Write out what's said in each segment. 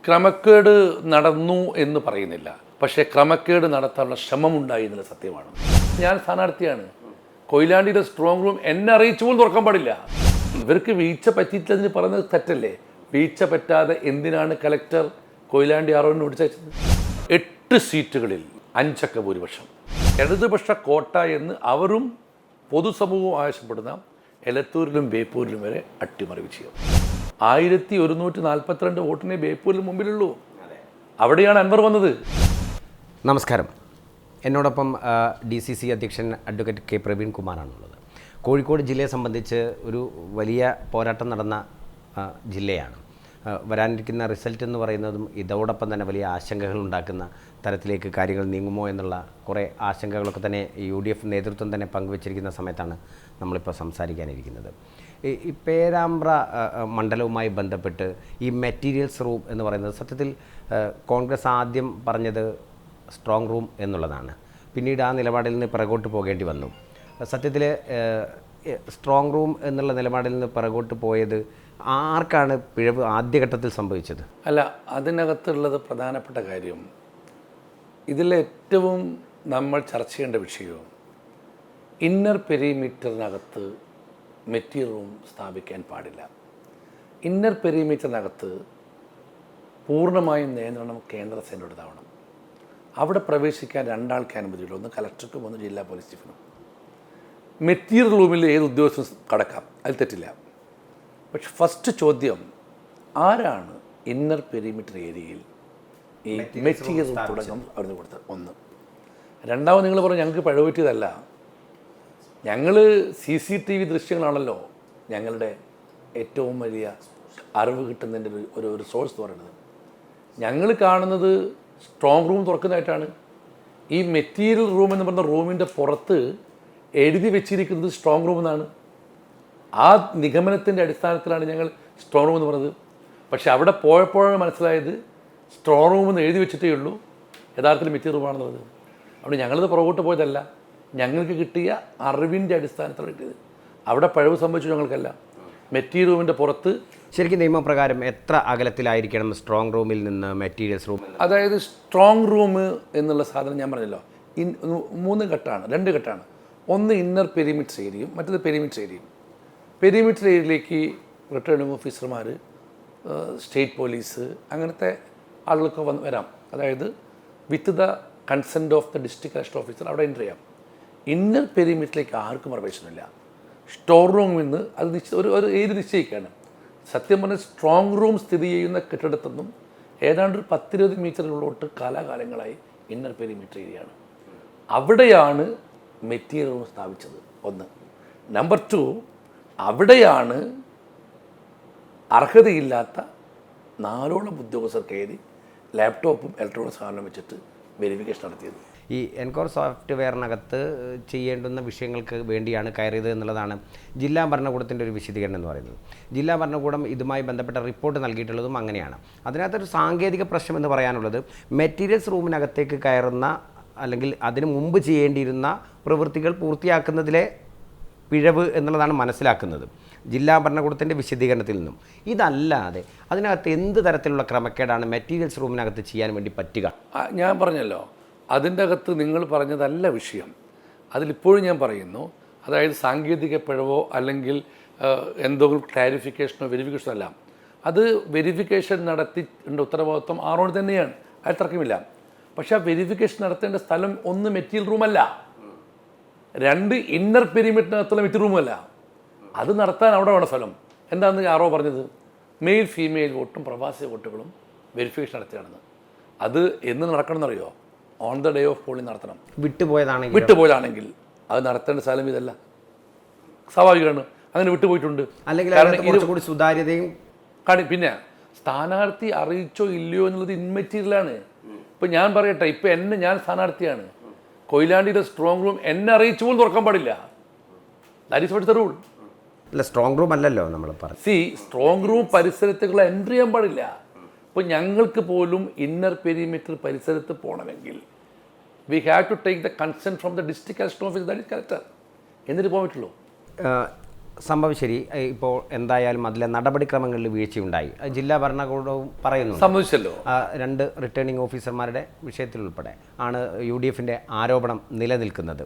ക്രമക്കേട് നടന്നു എന്ന് പറയുന്നില്ല, പക്ഷേ ക്രമക്കേട് നടത്താനുള്ള ശ്രമമുണ്ടായി എന്നുള്ള സത്യമാണ്. ഞാൻ സ്ഥാനാർത്ഥിയാണ്. കൊയിലാണ്ടിയുടെ സ്ട്രോങ് റൂം എന്നെ അറിയിച്ചു പോലും തുറക്കാൻ പാടില്ല. ഇവർക്ക് വീഴ്ച പറ്റിയിട്ടില്ലെന്ന് പറയുന്നത് തെറ്റല്ലേ? വീഴ്ച പറ്റാതെ എന്തിനാണ് കലക്ടർ കൊയിലാണ്ടി ആറോവിന് വിളിച്ചത്? 8 സീറ്റുകളിൽ 5 അക്ക ഭൂരിപക്ഷം ഇടതുപക്ഷ കോട്ട എന്ന് അവരും പൊതുസമൂഹവും ആവശ്യപ്പെടുന്ന എലത്തൂരിലും ബേപ്പൂരിലും വരെ അട്ടിമറി വിജയം. 1142 വോട്ടിനെ ബേപ്പൂരിൽ മുമ്പിലുള്ളൂ. അവിടെയാണ് അൻവർ വന്നത്. നമസ്കാരം. എന്നോടൊപ്പം DCC അധ്യക്ഷൻ അഡ്വക്കേറ്റ് കെ പ്രവീൺ കുമാറാണുള്ളത്. കോഴിക്കോട് ജില്ലയെ സംബന്ധിച്ച് ഒരു വലിയ പോരാട്ടം നടന്ന ജില്ലയാണ്. വരാനിരിക്കുന്ന റിസൾട്ട് എന്ന് പറയുന്നതും ഇതോടൊപ്പം തന്നെ വലിയ ആശങ്കകൾ ഉണ്ടാക്കുന്ന തരത്തിലേക്ക് കാര്യങ്ങൾ നീങ്ങുമോ എന്നുള്ള കുറേ ആശങ്കകളൊക്കെ തന്നെ UDF നേതൃത്വം തന്നെ പങ്കുവച്ചിരിക്കുന്ന സമയത്താണ് നമ്മളിപ്പോൾ സംസാരിക്കാനിരിക്കുന്നത്. ഈ പേരാമ്പ്ര മണ്ഡലവുമായി ബന്ധപ്പെട്ട് ഈ മെറ്റീരിയൽസ് റൂം എന്ന് പറയുന്നത് സത്യത്തിൽ കോൺഗ്രസ് ആദ്യം പറഞ്ഞത് സ്ട്രോങ് റൂം എന്നുള്ളതാണ്. പിന്നീട് ആ നിലപാടിൽ നിന്ന് പിറകോട്ട് പോകേണ്ടി വന്നു. സത്യത്തിൽ സ്ട്രോങ് റൂം എന്നുള്ള നിലപാടിൽ നിന്ന് പിറകോട്ട് പോയത് ആർക്കാണ് പിഴവ് ആദ്യഘട്ടത്തിൽ സംഭവിച്ചത്? അല്ല, അതിനകത്തുള്ളത് പ്രധാനപ്പെട്ട കാര്യം, ഇതിലേറ്റവും നമ്മൾ ചർച്ച ചെയ്യേണ്ട വിഷയവും ഇന്നർ പെരിമീറ്ററിനകത്ത് മെറ്റീരിയൽ റൂം സ്ഥാപിക്കാൻ പാടില്ല. ഇന്നർ പെരിമീറ്ററിനകത്ത് പൂർണ്ണമായും നിയന്ത്രണം കേന്ദ്ര സേനയുടേതാവണം. അവിടെ പ്രവേശിക്കാൻ 2 ആൾക്ക് അനുമതിയുള്ളൂ, ഒന്ന് കലക്ടർക്കും ഒന്ന് ജില്ലാ പോലീസ് ചീഫിനും. മെറ്റീരിയൽ റൂമിൽ ഏത് ഉദ്യോഗസ്ഥനും കടക്കാം, അതിൽ തെറ്റില്ല. പക്ഷെ ഫസ്റ്റ് ചോദ്യം, ആരാണ് ഇന്നർ പെരിമീറ്റർ ഏരിയയിൽ ഈ മെറ്റീരിയൽ റൂം തുടക്കം അവിടുന്ന് കൊടുത്തത്? ഒന്ന്. രണ്ടാമത് നിങ്ങൾ പറഞ്ഞു ഞങ്ങൾക്ക് പിഴവ് പറ്റിയതല്ല, ഞങ്ങൾ CCTV ദൃശ്യങ്ങളാണല്ലോ ഞങ്ങളുടെ ഏറ്റവും വലിയ അറിവ് കിട്ടുന്നതിൻ്റെ ഒരു സോഴ്സ് എന്ന് പറയുന്നത്. ഞങ്ങൾ കാണുന്നത് സ്ട്രോങ് റൂം തുറക്കുന്നതായിട്ടാണ്. ഈ മെറ്റീരിയൽ റൂം എന്ന് പറഞ്ഞ റൂമിൻ്റെ പുറത്ത് എഴുതി വെച്ചിരിക്കുന്നത് സ്ട്രോങ് റൂം എന്നാണ്. ആ നിഗമനത്തിൻ്റെ അടിസ്ഥാനത്തിലാണ് ഞങ്ങൾ സ്ട്രോങ് റൂം എന്ന് പറഞ്ഞത്. പക്ഷെ അവിടെ പോയപ്പോഴാണ് മനസ്സിലായത് സ്ട്രോങ് റൂം എന്ന് എഴുതി വെച്ചിട്ടേ ഉള്ളൂ, യഥാർത്ഥത്തിൽ മെറ്റീരിയൽ റൂമാണെന്നുള്ളത്. അവിടെ ഞങ്ങളത് പുറകോട്ട് പോയതല്ല, ഞങ്ങൾക്ക് കിട്ടിയ അറിവിൻ്റെ അടിസ്ഥാനത്തിലാണ് കിട്ടിയത്. അവിടെ പിഴവ് സംഭവിച്ചു ഞങ്ങൾക്കല്ല. മെറ്റീരിയൽ റൂമിൻ്റെ പുറത്ത് ശരിക്കും നിയമപ്രകാരം എത്ര അകലത്തിലായിരിക്കണം സ്ട്രോങ് റൂമിൽ നിന്ന് മെറ്റീരിയൽസ് റൂം? അതായത് സ്ട്രോങ് റൂം എന്നുള്ള സാധനം ഞാൻ പറഞ്ഞല്ലോ, 3 ഘട്ടമാണ്, 2 ഘട്ടമാണ്. ഒന്ന് ഇന്നർ പെരിമീറ്റർ ഏരിയയും മറ്റത് പെരിമീറ്റർ ഏരിയയും. പെരിമീറ്റർ ഏരിയയിലേക്ക് റിട്ടേണിംഗ് ഓഫീസർമാർ, സ്റ്റേറ്റ് പോലീസ്, അങ്ങനത്തെ ആളുകൾക്ക് വരാം. അതായത് with the consent of the district collector officer അവിടെ എൻ്റർ ചെയ്യാം. ഇന്നർ പെരിമീറ്ററിലേക്ക് ആർക്കും പ്രവേശനമില്ല. സ്റ്റോർ റൂമിൽ നിന്ന് അത് ഒരു ഏരിയ നിശ്ചയിക്കുകയാണ്. സത്യം പറഞ്ഞാൽ സ്ട്രോങ് റൂം സ്ഥിതി ചെയ്യുന്ന കെട്ടിടത്തൊന്നും ഏതാണ്ട് ഒരു 10-20 മീറ്ററിനുള്ളോട്ട് കാലാകാലങ്ങളായി ഇന്നർ പെരിമീറ്റർ ഏരിയയാണ്. അവിടെയാണ് മെറ്റീരിയൽ റൂം സ്ഥാപിച്ചത്. ഒന്ന്. നമ്പർ 2, അവിടെയാണ് അർഹതയില്ലാത്ത 4ഓളം ഉദ്യോഗസ്ഥർ കയറി ലാപ്ടോപ്പും ഇലക്ട്രോണിക് സാധനം വെച്ചിട്ട് വെരിഫിക്കേഷൻ നടത്തിയത്. ഈ എൻകോർ സോഫ്റ്റ്വെയറിനകത്ത് ചെയ്യേണ്ടുന്ന വിഷയങ്ങൾക്ക് വേണ്ടിയാണ് കയറിയത് എന്നുള്ളതാണ് ജില്ലാ ഭരണകൂടത്തിൻ്റെ ഒരു വിശദീകരണം എന്ന് പറയുന്നത്. ജില്ലാ ഭരണകൂടം ഇതുമായി ബന്ധപ്പെട്ട റിപ്പോർട്ട് നൽകിയിട്ടുള്ളതും അങ്ങനെയാണ്. അതിനകത്തൊരു സാങ്കേതിക പ്രശ്നം എന്ന് പറയാനുള്ളത്, മെറ്റീരിയൽസ് റൂമിനകത്തേക്ക് കയറുന്ന അല്ലെങ്കിൽ അതിനു മുമ്പ് ചെയ്യേണ്ടിയിരുന്ന പ്രവൃത്തികൾ പൂർത്തിയാക്കുന്നതിലെ പിഴവ് എന്നുള്ളതാണ് മനസ്സിലാക്കുന്നത് ജില്ലാ ഭരണകൂടത്തിൻ്റെ വിശദീകരണത്തിൽ നിന്നും. ഇതല്ലാതെ അതിനകത്ത് എന്ത് തരത്തിലുള്ള ക്രമക്കേടാണ് മെറ്റീരിയൽസ് റൂമിനകത്ത് ചെയ്യാൻ വേണ്ടി പറ്റുക? ഞാൻ പറഞ്ഞല്ലോ, അതിൻ്റെ അകത്ത് നിങ്ങൾ പറഞ്ഞതല്ല വിഷയം. അതിലിപ്പോഴും ഞാൻ പറയുന്നു, അതായത് സാങ്കേതിക പിഴവോ അല്ലെങ്കിൽ എന്തെങ്കിലും ക്ലാരിഫിക്കേഷനോ വെരിഫിക്കേഷനോ അല്ല. അത് വെരിഫിക്കേഷൻ നടത്തിൻ്റെ ഉത്തരവാദിത്വം ആറോട് തന്നെയാണ്, അത് തർക്കമില്ല. പക്ഷേ ആ വെരിഫിക്കേഷൻ നടത്തേണ്ട സ്ഥലം 1 മെറ്റീരിയൽ റൂമല്ല, 2 ഇന്നർ പെരിമീറ്ററിനകത്തുള്ള മെറ്റീരിയൽ റൂമല്ല. അത് നടത്താൻ അവിടെ വേണം സ്ഥലം. എന്താണെന്ന് ആരോ പറഞ്ഞത്, മെയിൽ ഫീമെയിൽ വോട്ടും പ്രവാസി വോട്ടുകളും വെരിഫിക്കേഷൻ നടത്തുകയാണെന്ന്. അത് എന്ന് നടക്കണമെന്നറിയോ? On the day of polling നടത്തണം. വിട്ടുപോയതാണെങ്കിൽ അത് നടത്തേണ്ട സ്ഥലം ഇതല്ല. സ്വാഭാവികമാണ്, അങ്ങനെ വിട്ടുപോയിട്ടുണ്ട്. അല്ലെങ്കിൽ സുതാര്യതയും പിന്നെ സ്ഥാനാർത്ഥി അറിയിച്ചോ ഇല്ലയോ എന്നുള്ളത് ഇൻമെറ്റീരിയലാണ്. ഇപ്പം ഞാൻ പറയട്ടെ, ഇപ്പം ഞാൻ സ്ഥാനാർത്ഥിയാണ്. കൊയിലാണ്ടിയുടെ സ്ട്രോങ് റൂം എന്നെ അറിയിച്ചു പോലും തുറക്കാൻ പാടില്ല. That is what the rule. അല്ല, സ്ട്രോങ് റൂം അല്ലല്ലോ നമ്മൾ പറഞ്ഞു. സ്ട്രോങ് റൂം പരിസരത്തേക്കുള്ള എൻട്രി ചെയ്യാൻ പാടില്ല. ഇപ്പോൾ ഞങ്ങൾക്ക് പോലും ഇന്നർ പെരിമീറ്റർ പരിസരത്ത് പോകണമെങ്കിൽ we have to take the consent from the district collector office, that is collector. എന്നിട്ട് പോകാൻ പറ്റുള്ളൂ. സംഭവം ശരി. ഇപ്പോൾ എന്തായാലും അതിലെ നടപടിക്രമങ്ങളിൽ വീഴ്ചയുണ്ടായി. ജില്ലാ ഭരണകൂടവും പറയുന്നു. സംഭവിച്ചല്ലോ. 2 റിട്ടേണിംഗ് ഓഫീസർമാരുടെ വിഷയത്തിലുൾപ്പെടെ ആണ് UDFൻ്റെ ആരോപണം നിലനിൽക്കുന്നത്.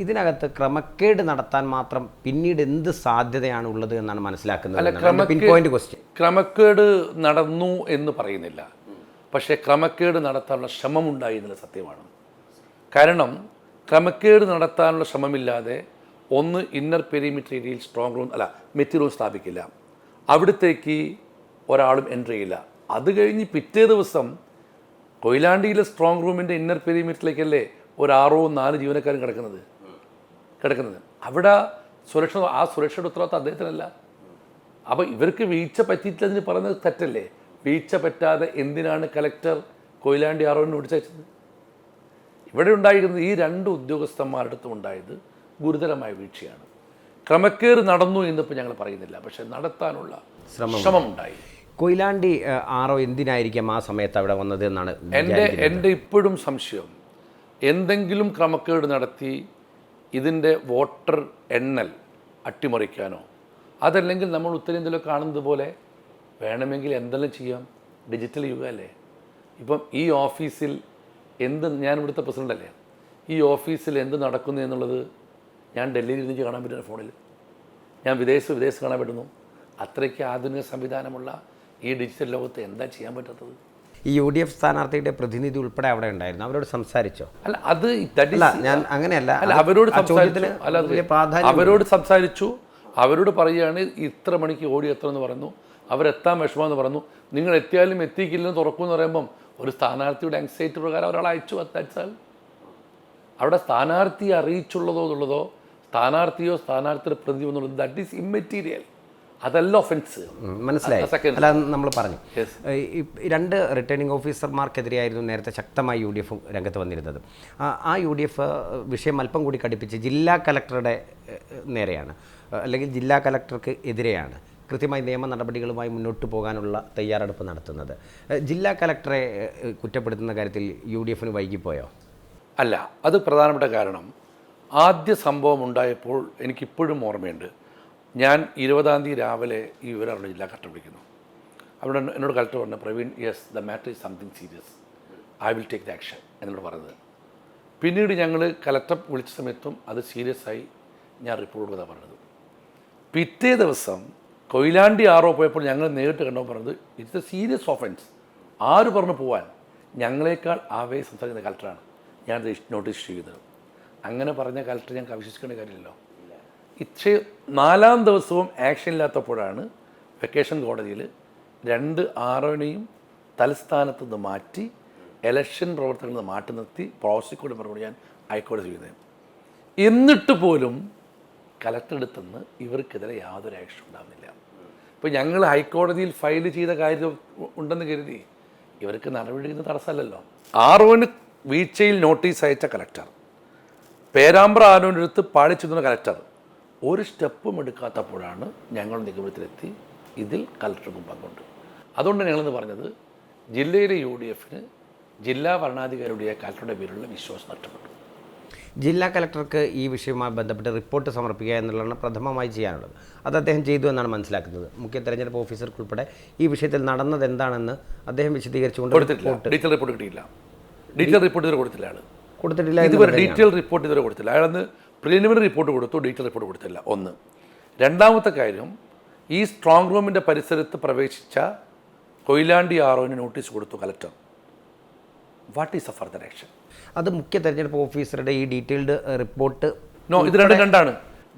ഇതിനകത്ത് ക്രമക്കേട് നടത്താൻ മാത്രം പിന്നീട് എന്ത് സാധ്യതയാണ് ഉള്ളത് എന്നാണ് മനസ്സിലാക്കുന്നത്. Pin point question. ക്രമക്കേട് നടന്നു എന്ന് പറയുന്നില്ല, പക്ഷേ ക്രമക്കേട് നടത്താനുള്ള ശ്രമമുണ്ടായി എന്നുള്ള സത്യമാണ്. കാരണം ക്രമക്കേട് നടത്താനുള്ള ശ്രമമില്ലാതെ ഒന്ന് ഇന്നർ പെരിമീറ്റർ ഏരിയയിൽ സ്ട്രോങ് റൂം മെറ്റീരിയൽ റൂം സ്ഥാപിക്കില്ല, അവിടത്തേക്ക് ഒരാളും എൻ്റർ ചെയ്യില്ല. അത് കഴിഞ്ഞ് പിറ്റേ ദിവസം കൊയിലാണ്ടിയിലെ സ്ട്രോങ് റൂമിൻ്റെ ഇന്നർ പെരിമീറ്ററിലേക്കല്ലേ ഒരു 6-4 ജീവനക്കാരും കിടക്കുന്നത്. അവിടെ സുരക്ഷയുടെ ഉത്തരവാദിത്വം അദ്ദേഹത്തിനല്ല. അപ്പോൾ ഇവർക്ക് വീഴ്ച പറ്റിയിട്ടില്ലെന്ന് പറയുന്നത് തെറ്റല്ലേ? വീഴ്ച പറ്റാതെ എന്തിനാണ് കലക്ടർ കൊയിലാണ്ടി ആറോവിന് നോട്ടീസയച്ചത്? ഇവിടെ ഉണ്ടായിരുന്നത് ഈ 2 ഉദ്യോഗസ്ഥന്മാരുടെ അടുത്തും ഉണ്ടായത് ഗുരുതരമായ വീഴ്ചയാണ്. ക്രമക്കേട് നടന്നു എന്നിപ്പോൾ ഞങ്ങൾ പറയുന്നില്ല, പക്ഷെ നടത്താനുള്ള ശ്രമമുണ്ടായി. കൊയിലാണ്ടി ആറോ എന്തിനായിരിക്കാം ആ സമയത്ത് അവിടെ വന്നത് എന്നാണ് എൻ്റെ ഇപ്പോഴും സംശയം. എന്തെങ്കിലും ക്രമക്കേട് നടത്തി ഇതിൻ്റെ വോട്ടർ എണ്ണൽ അട്ടിമറിക്കാനോ, അതല്ലെങ്കിൽ നമ്മൾ ഉത്തരേന്ത്യയിലൊക്കെ കാണുന്നത് പോലെ വേണമെങ്കിൽ എന്തെല്ലാം ചെയ്യാം. ഡിജിറ്റൽ യുഗമല്ലേ. ഇപ്പം ഈ ഓഫീസിൽ ഞാൻ ഇവിടുത്തെ പ്രസിഡൻ്റല്ലേ, ഈ ഓഫീസിൽ എന്ത് നടക്കുന്നു എന്നുള്ളത് ഞാൻ ഡൽഹിയിൽ ഇരുന്ന് കാണാൻ പറ്റുന്ന ഫോണിൽ, ഞാൻ വിദേശത്ത് കാണാൻ പറ്റുന്നു. അത്രയ്ക്ക് ആധുനിക സംവിധാനമുള്ള ഈ ഡിജിറ്റൽ ലോകത്ത് എന്താ ചെയ്യാൻ പറ്റാത്തത്? ഈ UDF സ്ഥാനാർത്ഥിയുടെ പ്രതിനിധി ഉൾപ്പെടെ അവിടെ ഉണ്ടായിരുന്നു. അവരോട് സംസാരിച്ചോ? അല്ല, അത് ഞാൻ അങ്ങനെയല്ല, അവരോട് സംസാരിച്ചു. അവരോട് പറയുകയാണ് ഇത്ര മണിക്ക് ഓടി എത്തണമെന്ന് പറഞ്ഞു, അവരെത്താൻ വിഷമമെന്ന് പറഞ്ഞു. നിങ്ങൾ എത്തിയാലും എത്തിക്കില്ലെന്ന് തുറക്കുമെന്ന് പറയുമ്പം ഒരു സ്ഥാനാർത്ഥിയുടെ ആങ്സൈറ്റി പ്രകാരം ഒരാൾ അയച്ചു. അത്താച്ചാൽ അവിടെ സ്ഥാനാർത്ഥിയെ അറിയിച്ചുള്ളതോ എന്നുള്ളതോ സ്ഥാനാർത്ഥിയോ സ്ഥാനാർത്ഥിയുടെ പ്രതിനിധി എന്നുള്ളത് ദാറ്റ് ഈസ് ഇമ്മെറ്റീരിയൽ. അതല്ല ഒഫൻസ്. മനസ്സിലായി. അല്ല, നമ്മൾ പറഞ്ഞു 2 റിട്ടേണിംഗ് ഓഫീസർമാർക്കെതിരെയായിരുന്നു നേരത്തെ ശക്തമായി UDF രംഗത്ത് വന്നിരുന്നത്. ആ UDF വിഷയം അല്പം കൂടി കടുപ്പിച്ച് ജില്ലാ കലക്ടറുടെ നേരെയാണ്, അല്ലെങ്കിൽ ജില്ലാ കലക്ടർക്ക് എതിരെയാണ് കൃത്യമായി നിയമ നടപടികളുമായി മുന്നോട്ട് പോകാനുള്ള തയ്യാറെടുപ്പ് നടത്തുന്നത്. ജില്ലാ കലക്ടറെ കുറ്റപ്പെടുത്തുന്ന കാര്യത്തിൽ UDFന് വൈകിപ്പോയോ? അല്ല, അത് പ്രധാനപ്പെട്ട കാരണം ആദ്യ സംഭവം ഉണ്ടായപ്പോൾ എനിക്കിപ്പോഴും ഓർമ്മയുണ്ട്. ഞാൻ 20-ാം തീയതി രാവിലെ ഈ വിവരമാണ് ജില്ലാ കളക്ടർ വിളിക്കുന്നു. അവിടെ എന്നോട് കളക്ടർ പറഞ്ഞു, Praveen, yes the matter is something serious, I will take the action എന്നോട് പറഞ്ഞത്. പിന്നീട് ഞങ്ങൾ കളക്ടർ വിളിച്ച സമയത്തും അത് സീരിയസ് ആയി ഞാൻ റിപ്പോർട്ട് കൊടുക്കാൻ പറഞ്ഞത്. പിറ്റേ ദിവസം കൊയിലാണ്ടി ആറോ പോയപ്പോൾ ഞങ്ങൾ നേരിട്ട് കണ്ടപ്പോൾ പറഞ്ഞത് ഇറ്റ്സ് എ സീരിയസ് ഓഫൻസ്. ആര് പറഞ്ഞു പോവാൻ? ഞങ്ങളെക്കാൾ ആവേശം സംസാരിക്കുന്ന കളക്ടറാണ് ഞാൻ നോട്ടീസ് ചെയ്യുന്നത്. അങ്ങനെ പറഞ്ഞ കളക്ടർ ഞങ്ങൾക്ക് അവിശ്വസിക്കേണ്ട കാര്യമില്ലല്ലോ. 4-ാം ദിവസവും ആക്ഷൻ ഇല്ലാത്തപ്പോഴാണ് വെക്കേഷൻ കോടതിയിൽ 2 ആറോനെയും തലസ്ഥാനത്ത് നിന്ന് മാറ്റി ഇലക്ഷൻ പ്രവർത്തനങ്ങളിൽ നിന്ന് മാറ്റി നിർത്തി പ്രോസിക്യൂട്ടർ മറുപടി ഞാൻ ഹൈക്കോടതി ചെയ്യുന്നത്. എന്നിട്ട് പോലും കലക്ടർ അടുത്തുനിന്ന് ഇവർക്കെതിരെ യാതൊരു ആക്ഷൻ ഉണ്ടാകുന്നില്ല. ഇപ്പോൾ ഞങ്ങൾ ഹൈക്കോടതിയിൽ ഫയൽ ചെയ്ത കാര്യം ഉണ്ടെന്ന് കരുതി ഇവർക്ക് നടപടിക്കുന്ന തടസ്സമല്ലല്ലോ. ആറോന് വീഴ്ചയിൽ നോട്ടീസ് അയച്ച കലക്ടർ, പേരാമ്പ്ര ആരോൻ്റെ അടുത്ത് പാടിച്ചെന്ന കലക്ടർ ഒരു സ്റ്റെപ്പും എടുക്കാത്തപ്പോഴാണ് ഞങ്ങൾ നിഗമനത്തിലെത്തി ഇതിൽ കലക്ടർക്കും പങ്കുണ്ട്. അതുകൊണ്ട് ഞങ്ങളെന്ന് പറഞ്ഞത് ജില്ലയിലെ UDFന് ജില്ലാ ഭരണാധികാരിയുടെ കലക്ടറുടെ പേരിലുള്ള വിശ്വാസം നഷ്ടപ്പെട്ടു. ജില്ലാ കലക്ടർക്ക് ഈ വിഷയവുമായി ബന്ധപ്പെട്ട് റിപ്പോർട്ട് സമർപ്പിക്കുക എന്നുള്ളതാണ് പ്രഥമമായി ചെയ്യാനുള്ളത്. അത് അദ്ദേഹം ചെയ്തു എന്നാണ് മനസ്സിലാക്കുന്നത്. മുഖ്യ തെരഞ്ഞെടുപ്പ് ഓഫീസർക്ക് ഈ വിഷയത്തിൽ നടന്നത് എന്താണെന്ന് അദ്ദേഹം വിശദീകരിച്ചുകൊണ്ട് ഡീറ്റെയിൽ റിപ്പോർട്ട് കിട്ടിയില്ല. ഡീറ്റെയിൽ റിപ്പോർട്ട് ഇതുവരെ കൊടുത്തില്ല. ഇതുവരെ ഡീറ്റെയിൽ റിപ്പോർട്ട് ഇതുവരെ കൊടുത്തില്ല. അയാളന്ന് പ്രിലിമിനറി റിപ്പോർട്ട് കൊടുത്തു, ഡീറ്റെയിൽ റിപ്പോർട്ട് കൊടുത്തില്ല. ഒന്ന്. രണ്ടാമത്തെ കാര്യം, ഈ സ്ട്രോങ് റൂമിൻ്റെ പരിസരത്ത് പ്രവേശിച്ച കൊയിലാണ്ടി ആറോന് നോട്ടീസ് കൊടുത്തു collector. What is A further action? അത് മുഖ്യ തെരഞ്ഞെടുപ്പ് ഓഫീസറുടെ ഈ ഡീറ്റെയിൽഡ് റിപ്പോർട്ട് ഇത് രണ്ടാണ്.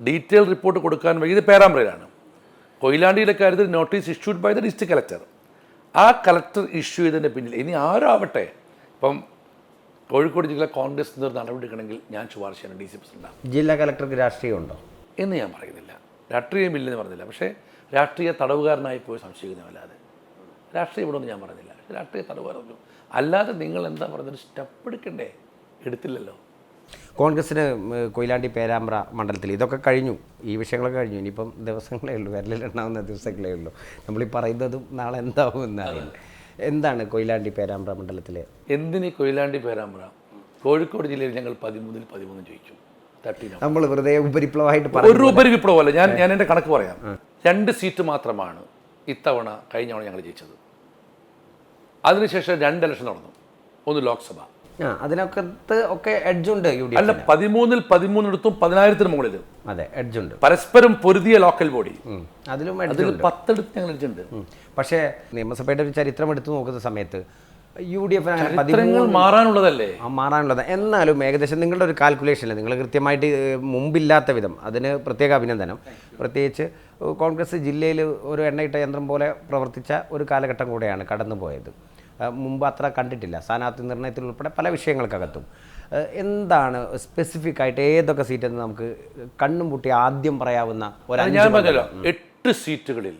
ഡീറ്റെയിൽ റിപ്പോർട്ട് കൊടുക്കാൻ വൈകിയത് പേരാമ്പ്രയിലാണ്. കൊയിലാണ്ടിയുടെ കാര്യത്തിൽ notice issued by the district collector. ആ കലക്ടർ ഇഷ്യൂ ചെയ്തതിൻ്റെ പിന്നിൽ ഇനി ആരാവട്ടെ, ഇപ്പം കോഴിക്കോട് ജില്ലാ കോൺഗ്രസ് നടപടി എടുക്കണമെങ്കിൽ ഞാൻ ശുപാർശ ചെയ്യണം DC പ്രസിഡന്റാണ്. ജില്ലാ കലക്ടർക്ക് രാഷ്ട്രീയമുണ്ടോ എന്ന് ഞാൻ പറയുന്നില്ല. രാഷ്ട്രീയമില്ലെന്ന് പറഞ്ഞില്ല, പക്ഷേ രാഷ്ട്രീയ തടവുകാരനായി പോയി സംശയിക്കുന്നതല്ലാതെ രാഷ്ട്രീയം ഇവിടെ ഒന്നും ഞാൻ പറഞ്ഞില്ല. രാഷ്ട്രീയ തടവുകാരൊന്നും അല്ലാതെ നിങ്ങൾ എന്താ പറഞ്ഞൊരു സ്റ്റെപ്പ് എടുക്കണ്ടേ? എടുത്തില്ലല്ലോ. കോൺഗ്രസ്സിന് കൊയിലാണ്ടി പേരാമ്പ്ര മണ്ഡലത്തിൽ ഇതൊക്കെ കഴിഞ്ഞു, ഈ വിഷയങ്ങളൊക്കെ കഴിഞ്ഞു. ഇനിയിപ്പം ദിവസങ്ങളേ ഉള്ളൂ, വിരലിലുണ്ടാവുന്ന ദിവസങ്ങളേ ഉള്ളൂ. നമ്മളീ പറയുന്നതും നാളെ എന്താവും എന്നറിയില്ല. എന്താണ് കൊയിലാണ്ടി പേരാമ്പ്ര മണ്ഡലത്തിൽ? എന്തിന് കൊയിലാണ്ടി പേരാമ്പ്ര? കോഴിക്കോട് ജില്ലയിൽ ഞങ്ങൾ 13-ൽ 13 ജയിച്ചു. നമ്മൾ വെറുതെ ഉപരിപ്ലവമായിട്ട് ഒരു ഉപരിവിപ്ലവമല്ല. ഞാൻ എൻ്റെ കണക്ക് പറയാം. 2 സീറ്റ് മാത്രമാണ് ഇത്തവണ കഴിഞ്ഞ തവണ ഞങ്ങൾ ജയിച്ചത്. അതിനുശേഷം 2 ഇലക്ഷൻ നടന്നു. ഒന്ന് ലോക്സഭ. അതിനകത്ത് ഒക്കെ എഡ്ജുണ്ട് അല്ല, 13-ൽ 13 എടുത്തും 10,000-ന് മുകളിൽ. അതെ, എഡ്ജുണ്ട്. പരസ്പരം പൊരുതിയ ലോക്കൽ ബോഡി. അതിലും 10 എടുത്ത് ഞങ്ങൾ എഡ്ജുണ്ട്. പക്ഷേ നിയമസഭയുടെ ഒരു ചരിത്രം എടുത്തു നോക്കുന്ന സമയത്ത് UDF മാറാനുള്ളതല്ലേ? മാറാനുള്ളത്. എന്നാലും ഏകദേശം നിങ്ങളുടെ ഒരു കാൽക്കുലേഷനിൽ നിങ്ങൾ കൃത്യമായിട്ട് മുമ്പില്ലാത്ത വിധം അതിന് പ്രത്യേക അഭിനന്ദനം. പ്രത്യേകിച്ച് കോൺഗ്രസ് ജില്ലയിൽ ഒരു എണ്ണയിട്ട യന്ത്രം പോലെ പ്രവർത്തിച്ച ഒരു കാലഘട്ടം കൂടെയാണ് കടന്നുപോയത്. മുമ്പ് അത്ര കണ്ടിട്ടില്ല. സ്ഥാനാർത്ഥി നിർണയത്തിൽ ഉൾപ്പെടെ പല വിഷയങ്ങൾക്കകത്തും. എന്താണ് സ്പെസിഫിക് ആയിട്ട് ഏതൊക്കെ സീറ്റെന്ന് നമുക്ക് കണ്ണും പൂട്ടി ആദ്യം പറയാവുന്ന ഞാൻ പറഞ്ഞല്ലോ, 8 സീറ്റുകളിൽ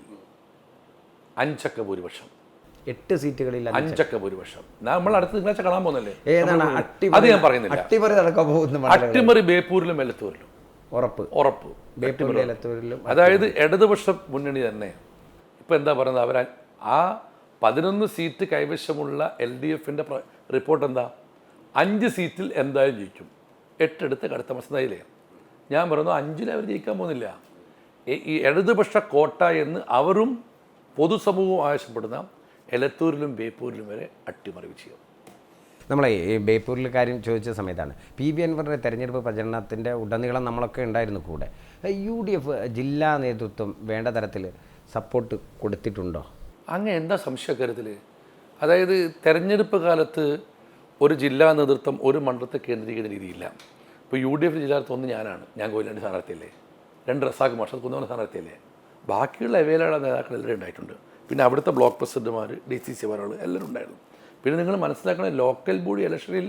5 ഭൂരിപക്ഷം. 8 സീറ്റുകളിൽ 5 ഭൂരിപക്ഷം. നമ്മൾ അടുത്ത തിങ്കളാഴ്ച കാണാൻ പോകുന്നല്ലേ? ഏതാണ് അത് ഞാൻ പറയുന്നില്ല. അട്ടിമറി നടക്കാൻ പോകുന്ന അട്ടിമറി ബേപ്പൂരിലും എലത്തൂരിലും ഉറപ്പ്. ബേപ്പൂരിലും എലത്തൂരിലും. അതായത് ഇടതുപക്ഷ മുന്നണി തന്നെ. ഇപ്പം എന്താ പറയുന്നത്, അവർ ആ 11 സീറ്റ് കൈവശമുള്ള LDFന്റെ റിപ്പോർട്ട് എന്താ? 5 സീറ്റിൽ എന്തായാലും ജയിക്കും. 8 എടുത്ത് കടുത്ത മസനായില്ലേ. ഞാൻ പറയുന്നു 5-ൽ അവർ ജയിക്കാൻ പോകുന്നില്ല. ഈ ഇടതുപക്ഷ കോട്ട എന്ന് അവരും പൊതുസമൂഹവും ആവശ്യപ്പെടുന്ന എലത്തൂരിലും ബേപ്പൂരിലും വരെ അട്ടിമറി വിജയം. നമ്മളെ ഈ ബേപ്പൂരിൽ കാര്യം ചോദിച്ച സമയത്താണ് PV അൻവറിൻ്റെ തെരഞ്ഞെടുപ്പ് പ്രചരണത്തിൻ്റെ ഉടനീളം നമ്മളൊക്കെ ഉണ്ടായിരുന്നു കൂടെ. UDF ജില്ലാ നേതൃത്വം വേണ്ട തരത്തിൽ സപ്പോർട്ട് കൊടുത്തിട്ടുണ്ടോ? അങ്ങനെ എന്താ സംശയക്കരുത്തിൽ? അതായത് തെരഞ്ഞെടുപ്പ് കാലത്ത് ഒരു ജില്ലാ നേതൃത്വം ഒരു മണ്ഡലത്തെ കേന്ദ്രീകരിക്കുന്ന രീതിയില്ല. ഇപ്പോൾ UDF ജില്ലാ നേതൃത്വം ഞാനാണ്. ഞാൻ കൊയിലാണ്ടി സ്ഥാനാർത്ഥിയല്ലേ. 2 റസാഖ് മാഷ് കുന്നോളം സ്ഥാനാർത്ഥിയല്ലേ. ബാക്കിയുള്ള അവൈലബിൾ നേതാക്കൾ എല്ലാവരും ഉണ്ടായിട്ടുണ്ട്. പിന്നെ അവിടുത്തെ ബ്ലോക്ക് പ്രസിഡന്റുമാർ, DCC എല്ലാവരും ഉണ്ടായിരുന്നു. പിന്നെ നിങ്ങൾ മനസ്സിലാക്കണ ലോക്കൽ ബോഡി ഇലക്ഷനിൽ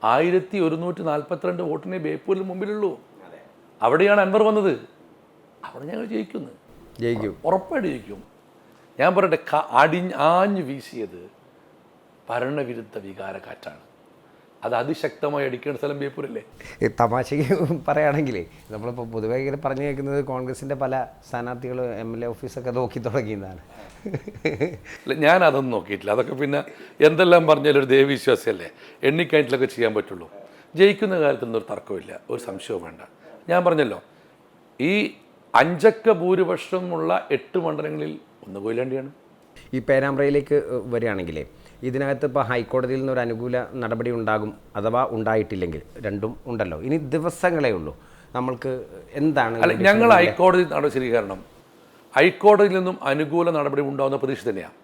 1142 വോട്ടിനെ ബേപ്പൂരിൽ മുമ്പിലുള്ളൂ. അവിടെയാണ് അൻവർ വന്നത്. അവിടെ ഞങ്ങൾ ജയിക്കും, ഉറപ്പായിട്ട് ജയിക്കും. ഞാൻ പറയട്ടെ, ആഞ്ഞു വീശിയത് ഭരണവിരുദ്ധ വികാര കാറ്റാണ്. അത് അതിശക്തമായി അടിക്കേണ്ട സ്ഥലം ബേപ്പൂരല്ലേ. തമാശയ്ക്ക് പറയുകയാണെങ്കിലേ നമ്മളിപ്പോൾ പൊതുവെ ഇങ്ങനെ പറഞ്ഞു കേൾക്കുന്നത് കോൺഗ്രസിൻ്റെ പല സ്ഥാനാർത്ഥികളും MLA ഓഫീസൊക്കെ നോക്കി തുടങ്ങിയതാണ്. ഞാൻ അതൊന്നും നോക്കിയിട്ടില്ല. അതൊക്കെ പിന്നെ എന്തെല്ലാം പറഞ്ഞാലും ഒരു ദേവവിശ്വാസിയല്ലേ, എണ്ണിക്കഴിഞ്ഞിട്ടൊക്കെ ചെയ്യാൻ പറ്റുള്ളൂ. ജയിക്കുന്ന കാര്യത്തിലൊന്നും ഒരു തർക്കമില്ല, ഒരു സംശയവും വേണ്ട. ഞാൻ പറഞ്ഞല്ലോ, ഈ 5 ഭൂരിപക്ഷമുള്ള 8 മണ്ഡലങ്ങളിൽ ഒന്ന് കൊയിലാണ്ടിയാണ്. ഈ പേരാമ്പ്രയിലേക്ക് വരികയാണെങ്കിലേ ഇതിനകത്ത് ഇപ്പോൾ ഹൈക്കോടതിയിൽ നിന്നൊരു അനുകൂല നടപടി ഉണ്ടാകും, അഥവാ ഉണ്ടായിട്ടില്ലെങ്കിൽ രണ്ടും ഉണ്ടല്ലോ. ഇനി ദിവസങ്ങളേ ഉള്ളൂ. നമ്മൾക്ക് എന്താണ് ഞങ്ങൾ ഹൈക്കോടതി നടപടി സ്വീകരണം, ഹൈക്കോടതിയിൽ നിന്നും അനുകൂല നടപടി ഉണ്ടാകുന്ന പ്രതീക്ഷ തന്നെയാണ്.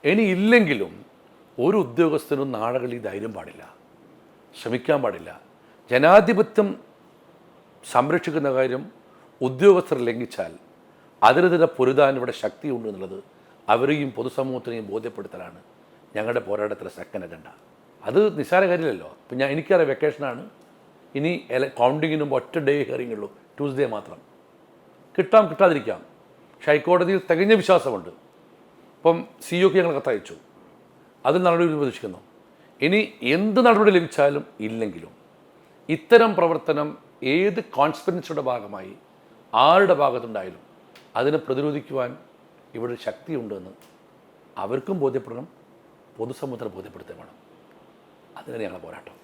ഇനി ഇല്ലെങ്കിലും ഒരു ഉദ്യോഗസ്ഥനും നാടുകളിൽ ധൈര്യം പാടില്ല, ശ്രമിക്കാൻ പാടില്ല. ജനാധിപത്യം സംരക്ഷിക്കുന്ന കാര്യം ഉദ്യോഗസ്ഥർ ലംഘിച്ചാൽ അതിനെതിരെ പൊരുതാൻ ഇവിടെ ശക്തിയുണ്ട് എന്നുള്ളത് അവരെയും പൊതുസമൂഹത്തിനെയും ബോധ്യപ്പെടുത്തലാണ് ഞങ്ങളുടെ പോരാട്ടത്തിലെ സെക്കൻഡ് അജണ്ട. അത് നിസ്സാര കാര്യമില്ലല്ലോ. ഇപ്പം എനിക്കറിയാം വെക്കേഷനാണ്. ഇനി കൗണ്ടിങ്ങിനും ഒറ്റ ഡേ ഹിയറിംഗ് ഉള്ളൂ, ട്യൂസ്ഡേ മാത്രം. കിട്ടാതിരിക്കാം. പക്ഷെ ഹൈക്കോടതിയിൽ തികഞ്ഞ വിശ്വാസമുണ്ട്. ഇപ്പം COക്ക് ഞങ്ങൾ കത്തയച്ചു, അതിൽ നടപടി പ്രതീക്ഷിക്കുന്നു. ഇനി എന്ത് നടപടി ലഭിച്ചാലും ഇല്ലെങ്കിലും ഇത്തരം പ്രവർത്തനം ഏത് കോൺസ്പിറൻസിയുടെ ഭാഗമായി ആരുടെ ഭാഗത്തുണ്ടായാലും അതിനെ പ്രതിരോധിക്കുവാൻ ഇവിടെ ശക്തിയുണ്ടെന്ന് അവർക്കും ബോധ്യപ്പെടണം, പൊതുസമൂഹത്തിന് ബോധ്യപ്പെടുത്തുകയും വേണം. അതിനാണ് ഞങ്ങളുടെ പോരാട്ടം.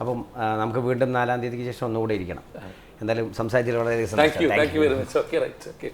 അപ്പം നമുക്ക് വീണ്ടും 4-ാം തീയതിക്ക് ശേഷം ഒന്നുകൂടെ ഇരിക്കണം. എന്തായാലും സംസാരിച്ചതിൽ വളരെ thank you very much. Okay.